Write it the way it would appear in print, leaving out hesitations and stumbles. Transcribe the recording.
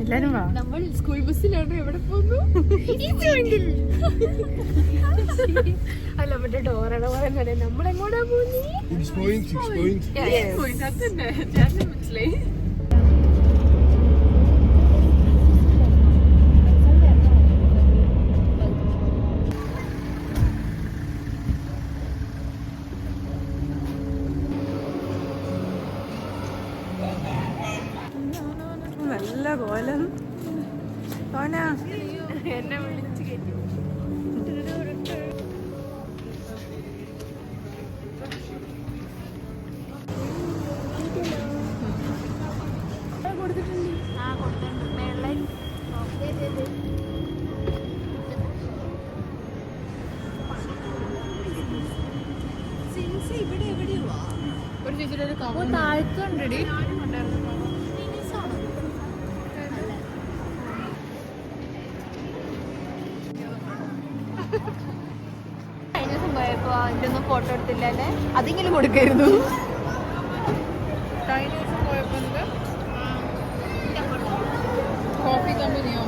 എല്ലാരും വാ. നമ്മൾ സ്കൂൾ ബസ്സിലാണ് എവിടെ പോകുന്നു? അല്ല മറ്റേ ഡോറയുടെ പറയുന്നത് നമ്മളെങ്ങോട്ടാ പോകുന്നേ? മനസ്സിലായി. നല്ല കോലം തോനാ എന്നെ വിളിച്ച് കയറ്റി. ഒരു ചേച്ചിയുടെ ഒരു താഴ്ത്തുണ്ടടി. കഴിഞ്ഞ ദിവസം പോയപ്പോ അതിന്റെ ഒന്നും ഫോട്ടോ എടുത്തില്ലല്ലേ? അതെങ്കിലും കൊടുക്കായിരുന്നു. കഴിഞ്ഞ ദിവസം പോയപ്പോ കോഫി കമ്പനിയോ